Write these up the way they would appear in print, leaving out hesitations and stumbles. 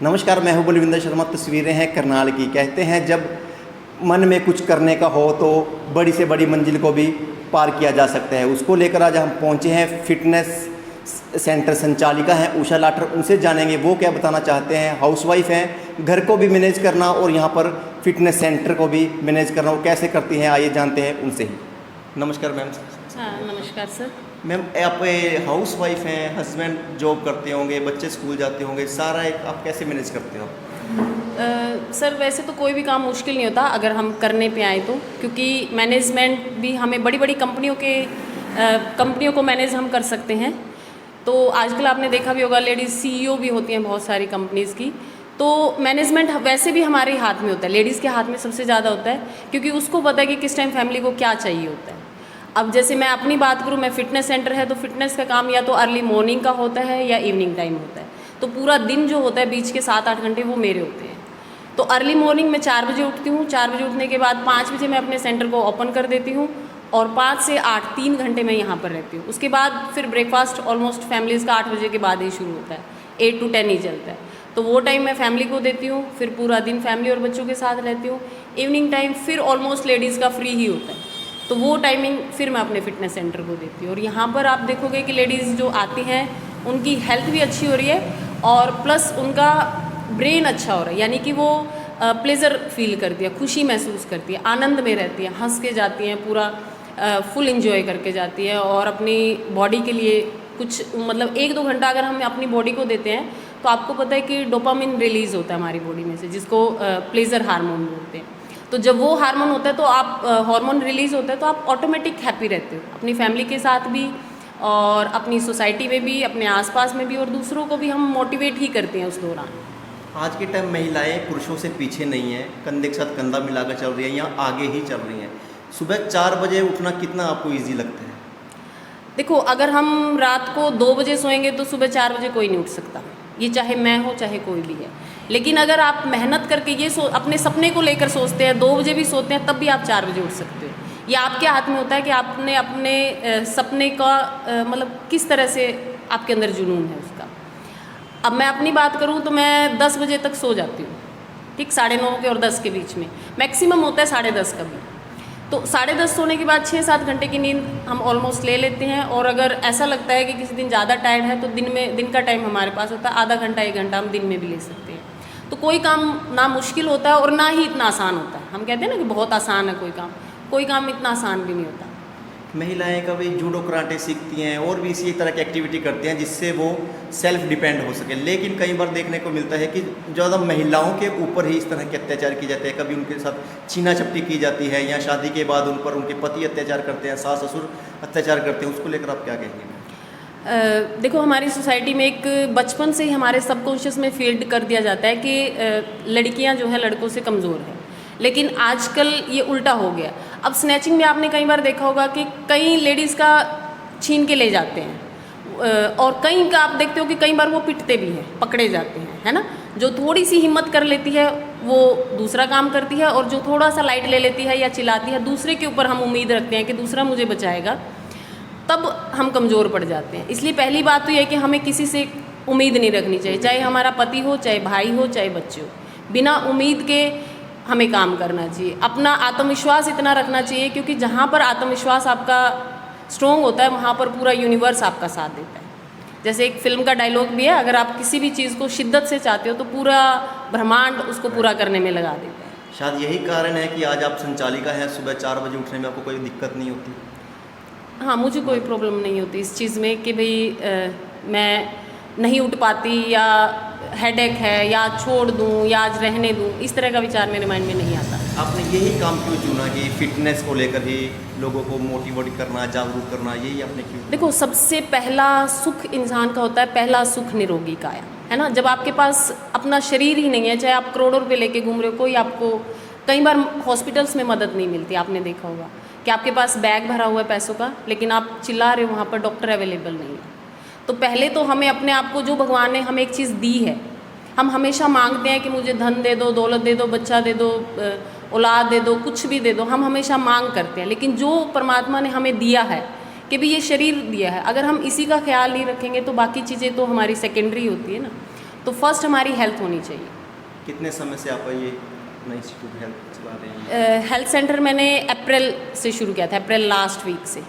नमस्कार, मैं हूं बलविंदर शर्मा। तस्वीरें हैं करनाल की। कहते हैं जब मन में कुछ करने का हो तो बड़ी से बड़ी मंजिल को भी पार किया जा सकता है। उसको लेकर आज हम पहुंचे हैं। फिटनेस सेंटर संचालिका हैं उषा लाठर, उनसे जानेंगे वो क्या बताना चाहते हैं। हाउसवाइफ हैं, घर को भी मैनेज करना और यहाँ पर फिटनेस सेंटर को भी मैनेज करना वो कैसे करती हैं, आइए जानते हैं उनसे ही। नमस्कार मैम। हाँ, नमस्कार सर। मैम, आप हाउस वाइफ हैं, हस्बैंड जॉब करते होंगे, बच्चे स्कूल जाते होंगे, सारा एक आप कैसे मैनेज करते हो? सर वैसे तो कोई भी काम मुश्किल नहीं होता अगर हम करने पे आए तो, क्योंकि मैनेजमेंट भी हमें बड़ी बड़ी कंपनियों को मैनेज हम कर सकते हैं। तो आजकल आपने देखा भी होगा, लेडीज़ सीईओ भी होती हैं बहुत सारी कंपनीज़ की। तो मैनेजमेंट वैसे भी हमारे हाथ में होता है, लेडीज़ के हाथ में सबसे ज़्यादा होता है, क्योंकि उसको पता है कि किस टाइम फैमिली को क्या चाहिए होता है। अब जैसे मैं अपनी बात करूँ, मैं फ़िटनेस सेंटर है तो फिटनेस का काम या तो अर्ली मॉर्निंग का होता है या इवनिंग टाइम होता है। तो पूरा दिन जो होता है बीच के 7-8 घंटे वो मेरे होते हैं। तो अर्ली मॉर्निंग में 4 बजे उठती हूँ। 4 बजे उठने के बाद 5 बजे मैं अपने सेंटर को ओपन कर देती हूँ और 5 से 8 3 घंटे मैं यहाँ पर रहती हूँ। उसके बाद फिर ब्रेकफास्ट ऑलमोस्ट फैमिलीज़ का 8 बजे के बाद ही शुरू होता है, 8 to 10 ही चलता है। तो वो टाइम मैं फैमिली को देती हूँ, फिर पूरा दिन फैमिली और बच्चों के साथ रहती हूँ। इवनिंग टाइम फिर ऑलमोस्ट लेडीज़ का फ्री ही होता है, तो वो टाइमिंग फिर मैं अपने फिटनेस सेंटर को देती हूँ। और यहाँ पर आप देखोगे कि लेडीज़ जो आती हैं उनकी हेल्थ भी अच्छी हो रही है और प्लस उनका ब्रेन अच्छा हो रहा है, यानी कि वो प्लेज़र फील करती है, खुशी महसूस करती है, आनंद में रहती है, हंस के जाती हैं, पूरा फुल एंजॉय करके जाती है। और अपनी बॉडी के लिए कुछ मतलब 1-2 घंटा अगर हम अपनी बॉडी को देते हैं तो आपको पता है कि डोपामिन रिलीज़ होता है हमारी बॉडी में से, जिसको प्लेज़र हार्मोन बोलते हैं। तो जब वो हार्मोन होता है तो आप हार्मोन रिलीज़ होता है तो आप ऑटोमेटिक हैप्पी रहते हो, अपनी फैमिली के साथ भी और अपनी सोसाइटी में भी, अपने आसपास में भी, और दूसरों को भी हम मोटिवेट ही करते हैं उस दौरान। आज के टाइम महिलाएं पुरुषों से पीछे नहीं हैं, कंधे के साथ कंधा मिलाकर चल रही हैं या आगे ही चल रही हैं। सुबह 4 बजे उठना कितना आपको ईजी लगता है? देखो, अगर हम रात को 2 बजे सोएंगे तो सुबह 4 बजे कोई नहीं उठ सकता, ये चाहे मैं हो चाहे कोई भी है। लेकिन अगर आप मेहनत करके अपने सपने को लेकर सोचते हैं, 2 बजे भी सोते हैं, तब भी आप 4 बजे उठ सकते हो। ये आपके हाथ में होता है कि आपने अपने सपने का मतलब किस तरह से आपके अंदर जुनून है उसका। अब मैं अपनी बात करूं तो मैं 10 बजे तक सो जाती हूँ, ठीक, 9:30 के और 10 के बीच में। मैक्सिमम होता है 10:30 का भी। तो 10:30 सोने के बाद 6-7 घंटे की नींद हम ऑलमोस्ट ले लेते हैं। और अगर ऐसा लगता है कि किसी दिन ज़्यादा टायर्ड है तो दिन का टाइम हमारे पास होता है, आधा घंटा 1 घंटा हम दिन में भी ले सकते हैं। तो कोई काम ना मुश्किल होता है और ना ही इतना आसान होता है। हम कहते हैं ना कि बहुत आसान है कोई काम इतना आसान भी नहीं होता। महिलाएं कभी जूडो कराटे सीखती हैं और भी इसी तरह की एक्टिविटी करती हैं जिससे वो सेल्फ डिपेंड हो सके, लेकिन कई बार देखने को मिलता है कि ज़्यादा महिलाओं के ऊपर ही इस तरह के अत्याचार किए जाते हैं। कभी उनके साथ छीना झपटी की जाती है या शादी के बाद उन पर उनके पति अत्याचार करते हैं, सास ससुर अत्याचार करते हैं। उसको लेकर आप क्या कहेंगे? देखो, हमारी सोसाइटी में एक बचपन से ही हमारे सबकॉन्शियस में फील्ड कर दिया जाता है कि लड़कियां जो है लड़कों से कमज़ोर है, लेकिन आजकल ये उल्टा हो गया। अब स्नैचिंग में आपने कई बार देखा होगा कि कई लेडीज़ का छीन के ले जाते हैं और कई का आप देखते हो कि कई बार वो पिटते भी हैं, पकड़े जाते हैं, है ना। जो थोड़ी सी हिम्मत कर लेती है वो दूसरा काम करती है, और जो थोड़ा सा लाइट ले लेती है या चिल्लाती है, दूसरे के ऊपर हम उम्मीद रखते हैं कि दूसरा मुझे बचाएगा, तब हम कमज़ोर पड़ जाते हैं। इसलिए पहली बात तो यह है कि हमें किसी से उम्मीद नहीं रखनी चाहिए, चाहे हमारा पति हो, चाहे भाई हो, चाहे बच्चे हो। बिना उम्मीद के हमें काम करना चाहिए। अपना आत्मविश्वास इतना रखना चाहिए, क्योंकि जहाँ पर आत्मविश्वास आपका स्ट्रॉन्ग होता है वहाँ पर पूरा यूनिवर्स आपका साथ देता है। जैसे एक फिल्म का डायलॉग भी है, अगर आप किसी भी चीज़ को शिद्दत से चाहते हो तो पूरा ब्रह्मांड उसको पूरा करने में लगा देता है। शायद यही कारण है कि आज आप संचालिका हैं, सुबह 4 बजे उठने में आपको कोई दिक्कत नहीं होती? हाँ, मुझे कोई प्रॉब्लम नहीं होती इस चीज़ में कि भाई मैं नहीं उठ पाती या हेडेक है या छोड़ दूँ या आज रहने दूँ, इस तरह का विचार मेरे माइंड में नहीं आता। आपने यही काम क्यों चुना कि फिटनेस को लेकर ही लोगों को मोटिवेट करना, जागरूक करना, यही आपने क्यों? देखो, सबसे पहला सुख इंसान का होता है, पहला सुख निरोगी काया, है ना। जब आपके पास अपना शरीर ही नहीं है, चाहे आप करोड़ों रुपये लेके घूम रहे हो, कोई आपको कई बार हॉस्पिटल्स में मदद नहीं मिलती। आपने देखा होगा कि आपके पास बैग भरा हुआ है पैसों का, लेकिन आप चिल्ला रहे हो, वहाँ पर डॉक्टर अवेलेबल नहीं है। तो पहले तो हमें अपने आप को, जो भगवान ने हमें एक चीज़ दी है, हम हमेशा मांगते हैं कि मुझे धन दे दो, दौलत दे दो, बच्चा दे दो, औलाद दे दो, कुछ भी दे दो, हम हमेशा मांग करते हैं। लेकिन जो परमात्मा ने हमें दिया है कि भाई ये शरीर दिया है, अगर हम इसी का ख्याल नहीं रखेंगे तो बाकी चीज़ें तो हमारी सेकेंडरी होती है ना। तो फर्स्ट हमारी हेल्थ होनी चाहिए। कितने समय से आप ये अपना इंस्टीट्यूट हेल्थ चला रहे हैं? हेल्थ सेंटर मैंने अप्रैल से शुरू किया था, अप्रैल लास्ट वीक से।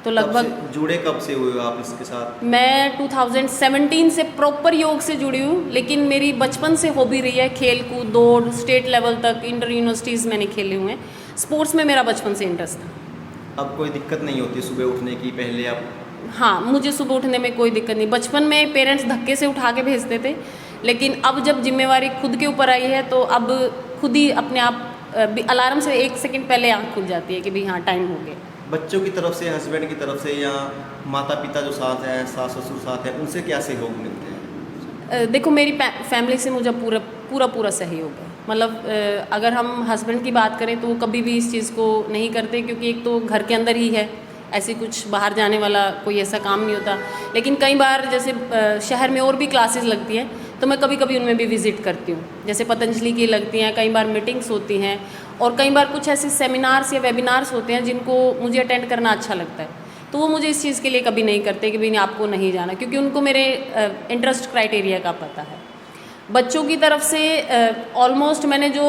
तो लगभग जुड़े कब से हुए हो आप इसके साथ? मैं 2017 से प्रॉपर योग से जुड़ी हूँ, लेकिन मेरी बचपन से हॉबी रही है खेल कूद, दौड़, स्टेट लेवल तक, इंटर यूनिवर्सिटीज़ मैंने खेले हुए हैं। स्पोर्ट्स में मेरा बचपन से इंटरेस्ट था। अब कोई दिक्कत नहीं होती सुबह उठने की? पहले आप? हाँ, मुझे सुबह उठने में कोई दिक्कत नहीं। बचपन में पेरेंट्स धक्के से उठा के भेजते थे, लेकिन अब जब जिम्मेवारी खुद के ऊपर आई है तो अब खुद ही अपने आप अलार्म से 1 सेकंड पहले आँख खुल जाती है कि भाई हाँ टाइम हो गया। बच्चों की तरफ से, हस्बैंड की तरफ से, या माता पिता जो साथ हैं, सास ससुर साथ हैं, उनसे क्या सहयोग मिलते हैं? देखो, मेरी फैमिली से मुझे पूरा सहयोग है। मतलब अगर हम हस्बैंड की बात करें तो वो कभी भी इस चीज़ को नहीं करते, क्योंकि एक तो घर के अंदर ही है, ऐसे कुछ बाहर जाने वाला कोई ऐसा काम नहीं होता। लेकिन कई बार जैसे शहर में और भी क्लासेस लगती हैं तो मैं कभी कभी उनमें भी विज़िट करती हूँ। जैसे पतंजलि की लगती हैं, कई बार मीटिंग्स होती हैं, और कई बार कुछ ऐसे सेमिनार्स या वेबिनार्स होते हैं जिनको मुझे अटेंड करना अच्छा लगता है। तो वो मुझे इस चीज़ के लिए कभी नहीं करते कि भाई आपको नहीं जाना, क्योंकि उनको मेरे इंटरेस्ट क्राइटेरिया का पता है। बच्चों की तरफ से ऑलमोस्ट मैंने जो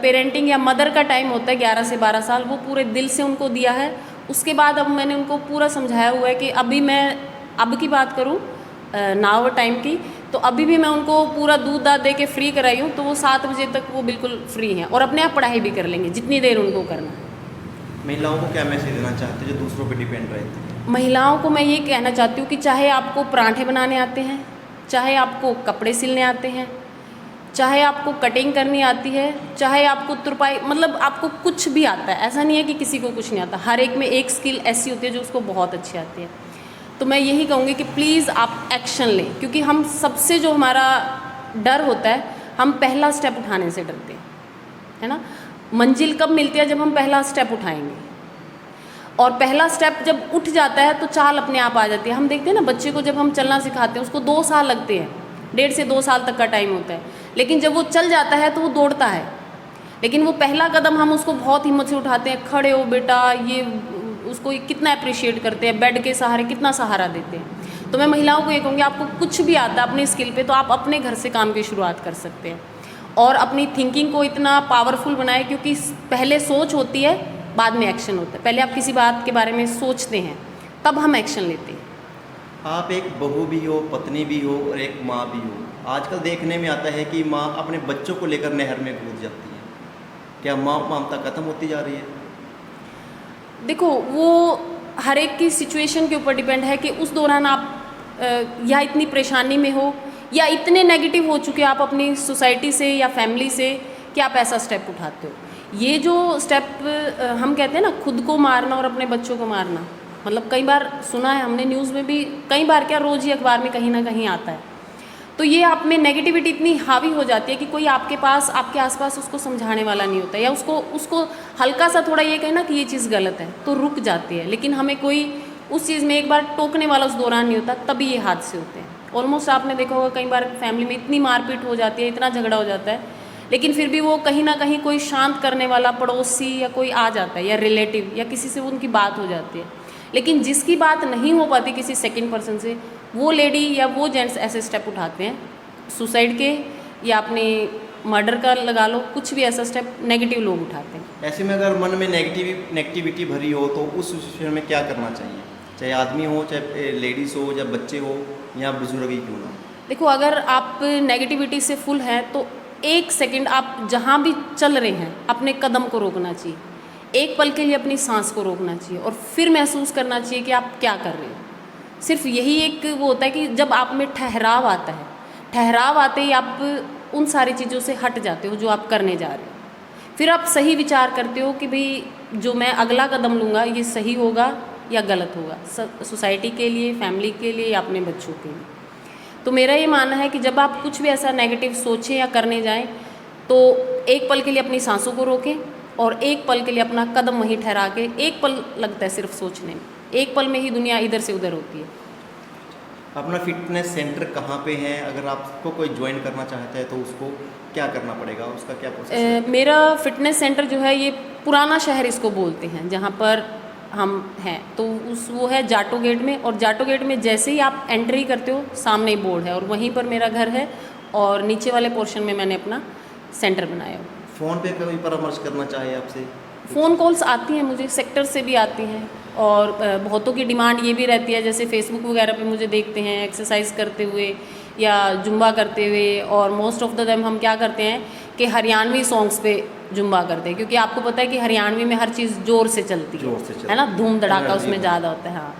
पेरेंटिंग या मदर का टाइम होता है 11 से 12 साल, वो पूरे दिल से उनको दिया है। उसके बाद अब मैंने उनको पूरा समझाया हुआ है कि अभी मैं अब की बात करूं नाउ टाइम की, तो अभी भी मैं उनको पूरा दूध दाद दे के फ्री कराई हूँ, तो वो 7 बजे तक वो बिल्कुल फ्री हैं और अपने आप पढ़ाई भी कर लेंगे जितनी देर उनको करना है। महिलाओं को क्या मैसेज देना चाहते हैं जो दूसरों पर डिपेंड रहते हैं? महिलाओं को मैं ये कहना चाहती हूँ कि चाहे आपको पराठे बनाने आते हैं, चाहे आपको कपड़े सिलने आते हैं, चाहे आपको कटिंग करनी आती है, चाहे आपको तुरपाई, मतलब आपको कुछ भी आता है। ऐसा नहीं है कि किसी को कुछ नहीं आता। हर एक में एक स्किल ऐसी होती है जो उसको बहुत अच्छी आती है। तो मैं यही कहूँगी कि प्लीज़ आप एक्शन लें, क्योंकि हम सबसे जो हमारा डर होता है, हम पहला स्टेप उठाने से डरते हैं, है ना। मंजिल कब मिलती है? जब हम पहला स्टेप उठाएंगे, और पहला स्टेप जब उठ जाता है तो चाल अपने आप आ जाती है। हम देखते हैं ना, बच्चे को जब हम चलना सिखाते हैं उसको 2 साल लगते हैं, 1.5 से 2 साल तक का टाइम होता है, लेकिन जब वो चल जाता है तो वो दौड़ता है। लेकिन वो पहला कदम हम उसको बहुत हिम्मत से उठाते हैं, खड़े हो बेटा, ये उसको कितना अप्रिशिएट करते हैं, बेड के सहारे कितना सहारा देते हैं। तो मैं महिलाओं को ये कहूँगी, आपको कुछ भी आता है अपनी स्किल पे, तो आप अपने घर से काम की शुरुआत कर सकते हैं, और अपनी थिंकिंग को इतना पावरफुल बनाएं, क्योंकि पहले सोच होती है, बाद में एक्शन होता है। पहले आप किसी बात के बारे में सोचते हैं, तब हम एक्शन लेते हैं। आप एक बहू भी हो, पत्नी भी हो, और एक माँ भी हो। आजकल देखने में आता है कि माँ अपने बच्चों को लेकर नहर में कूद जाती है। क्या माँ ममता खत्म होती जा रही है? देखो, वो हर एक की सिचुएशन के ऊपर डिपेंड है कि उस दौरान आप या इतनी परेशानी में हो, या इतने नेगेटिव हो चुके आप अपनी सोसाइटी से या फैमिली से, कि आप ऐसा स्टेप उठाते हो। ये जो स्टेप हम कहते हैं ना, खुद को मारना और अपने बच्चों को मारना, मतलब कई बार सुना है हमने, न्यूज़ में भी कई बार, क्या रोज़ ही अखबार में कहीं ना कहीं आता है। तो ये आप में नेगेटिविटी इतनी हावी हो जाती है कि कोई आपके पास, आपके आसपास उसको समझाने वाला नहीं होता, या उसको हल्का सा थोड़ा ये कहना कि ये चीज़ गलत है तो रुक जाती है, लेकिन हमें कोई उस चीज़ में एक बार टोकने वाला उस दौरान नहीं होता, तभी ये हादसे होते हैं। ऑलमोस्ट आपने देखा होगा कई बार फैमिली में इतनी मारपीट हो जाती है, इतना झगड़ा हो जाता है, लेकिन फिर भी वो कहीं ना कहीं कोई शांत करने वाला पड़ोसी या कोई आ जाता है, या रिलेटिव, या किसी से उनकी बात हो जाती है। लेकिन जिसकी बात नहीं हो पाती किसी सेकंड पर्सन से, वो लेडी या वो जेंट्स ऐसे स्टेप उठाते हैं, सुसाइड के या अपने मर्डर का लगा लो, कुछ भी ऐसा स्टेप नेगेटिव लोग उठाते हैं। ऐसे में अगर मन में नेगेटिविटी भरी हो तो उस सिचुएशन में क्या करना चाहिए? चाहे आदमी हो, चाहे लेडीज़ हो, या बच्चे हो, या बुजुर्ग ही क्यों ना। देखो, अगर आप नेगेटिविटी से फुल हैं तो 1 सेकंड आप जहाँ भी चल रहे हैं अपने कदम को रोकना चाहिए, 1 पल के लिए अपनी सांस को रोकना चाहिए, और फिर महसूस करना चाहिए कि आप क्या कर रहे हो। सिर्फ यही एक वो होता है कि जब आप में ठहराव आता है, ठहराव आते ही आप उन सारी चीज़ों से हट जाते हो जो आप करने जा रहे हो। फिर आप सही विचार करते हो कि भाई जो मैं अगला कदम लूँगा ये सही होगा या गलत होगा, सोसाइटी के लिए, फैमिली के लिए, या अपने बच्चों के लिए। तो मेरा ये मानना है कि जब आप कुछ भी ऐसा नेगेटिव सोचें या करने जाएं तो 1 पल के लिए अपनी सांसों को रोकें, और 1 पल के लिए अपना कदम वहीं ठहरा के, 1 पल लगता है सिर्फ सोचने में, 1 पल में ही दुनिया इधर से उधर होती है। अपना फिटनेस सेंटर कहाँ पे है? अगर आपको कोई ज्वाइन करना चाहता है तो उसको क्या करना पड़ेगा, उसका क्या प्रोसेस है? मेरा फिटनेस सेंटर जो है, ये पुराना शहर इसको बोलते हैं, जहाँ पर हम हैं, तो वो है जाटो गेट में। और जाटो गेट में जैसे ही आप एंट्री करते हो, सामने ही बोर्ड है, और वहीं पर मेरा घर है, और नीचे वाले पोर्शन में मैंने अपना सेंटर बनाया हुआ। फ़ोन पे कोई परामर्श करना चाहे आपसे? फ़ोन कॉल्स आती हैं मुझे, सेक्टर से भी आती हैं, और बहुतों की डिमांड ये भी रहती है, जैसे फेसबुक वगैरह पे मुझे देखते हैं एक्सरसाइज करते हुए या जुम्बा करते हुए, और मोस्ट ऑफ द टाइम हम क्या करते हैं कि हरियाणवी सॉन्ग्स पे जुम्बा करते हैं, क्योंकि आपको पता है कि हरियाणवी में हर चीज़ ज़ोर से चलती है ना, धूम धड़ाका उसमें ज़्यादा होता है। हाँ,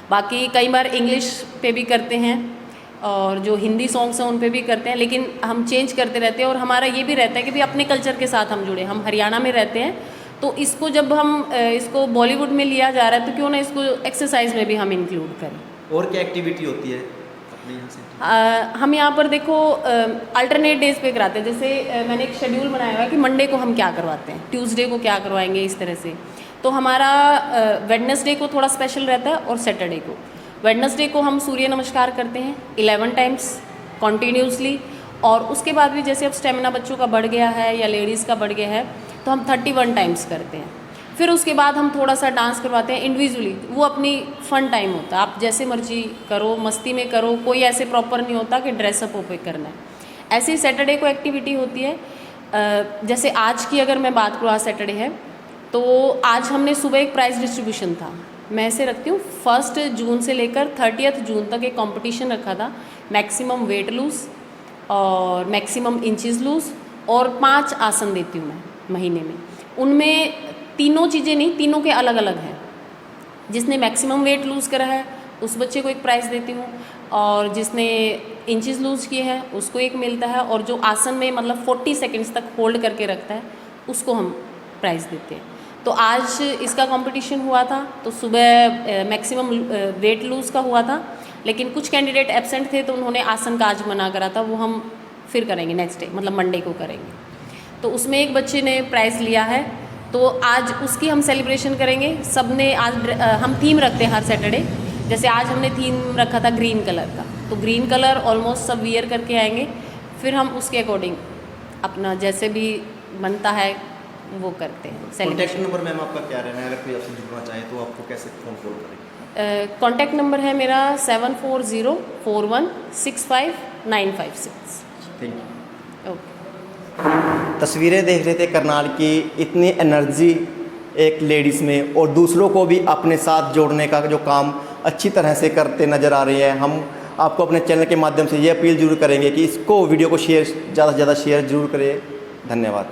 बाकी कई बार इंग्लिश पे भी करते हैं और जो हिंदी सॉन्ग्स हैं उन पे भी करते हैं, लेकिन हम चेंज करते रहते हैं, और हमारा ये भी रहता है कि भी अपने कल्चर के साथ हम जुड़े। हम हरियाणा में रहते हैं, तो इसको जब हम इसको बॉलीवुड में लिया जा रहा है, तो क्यों ना इसको एक्सरसाइज में भी हम इंक्लूड करें। और क्या एक्टिविटी होती है अपने यहाँ से? हम यहाँ पर देखो अल्टरनेट डेज पे कराते हैं। जैसे मैंने एक शेड्यूल बनाया हुआ है कि मंडे को हम क्या करवाते हैं, ट्यूसडे को क्या करवाएंगे, इस तरह से। तो हमारा वेडनेसडे को थोड़ा स्पेशल रहता है, और सैटरडे को। वेडनेसडे को हम सूर्य नमस्कार करते हैं 11 टाइम्स कॉन्टीन्यूसली, और उसके बाद भी जैसे अब स्टेमिना बच्चों का बढ़ गया है या लेडीज़ का बढ़ गया है, तो हम 31 टाइम्स करते हैं। फिर उसके बाद हम थोड़ा सा डांस करवाते हैं इंडिविजुअली, वो अपनी फ़न टाइम होता है, आप जैसे मर्जी करो, मस्ती में करो, कोई ऐसे प्रॉपर नहीं होता कि ड्रेसअप होकर करना है। ऐसे ही सैटरडे को एक्टिविटी होती है। जैसे आज की अगर मैं बात करूँ, आज सैटरडे है, तो आज हमने सुबह एक प्राइज़ डिस्ट्रीब्यूशन था। मैं ऐसे रखती हूँ 1 जून से लेकर 30 जून तक एक कंपटीशन रखा था, मैक्सिमम वेट लूज़ और मैक्सिमम इंचज़ लूज़, और 5 आसन देती हूँ मैं महीने में। उनमें तीनों चीज़ें नहीं, तीनों के अलग अलग हैं। जिसने मैक्सिमम वेट लूज़ करा है उस बच्चे को एक प्राइज़ देती हूँ, और जिसने इंचज़ लूज़ किए हैं उसको एक मिलता है, और जो आसन में मतलब 40 सेकंड्स तक होल्ड करके रखता है उसको हम प्राइज़ देते हैं। तो आज इसका कंपटीशन हुआ था, तो सुबह मैक्सिमम वेट लूज़ का हुआ था, लेकिन कुछ कैंडिडेट एब्सेंट थे, तो उन्होंने आसन का आज मना करा था, वो हम फिर करेंगे नेक्स्ट डे, मतलब मंडे को करेंगे। तो उसमें एक बच्चे ने प्राइज़ लिया है, तो आज उसकी हम सेलिब्रेशन करेंगे। सब ने आज हम थीम रखते हैं हर सैटरडे, जैसे आज हमने थीम रखा था ग्रीन कलर का, तो ग्रीन कलर ऑलमोस्ट सब वियर करके आएंगे, फिर हम उसके अकॉर्डिंग अपना जैसे भी बनता है वो करते हैं सेलिब्रेशन। कॉन्टैक्ट नंबर मैम आपका क्या रहना है, अगर कोई आपसे जुड़ना चाहे तो आपको कैसे फ़ोन कॉल करें? कॉन्टैक्ट नंबर है मेरा 7404165956। Thank you. ओके। तस्वीरें देख रहे थे करनाल की, इतनी एनर्जी एक लेडीज़ में, और दूसरों को भी अपने साथ जोड़ने का जो काम अच्छी तरह से करते नज़र आ रही है। हम आपको अपने चैनल के माध्यम से ये अपील जरूर करेंगे कि इसको वीडियो को शेयर ज़्यादा से ज़्यादा शेयर जरूर करें। धन्यवाद।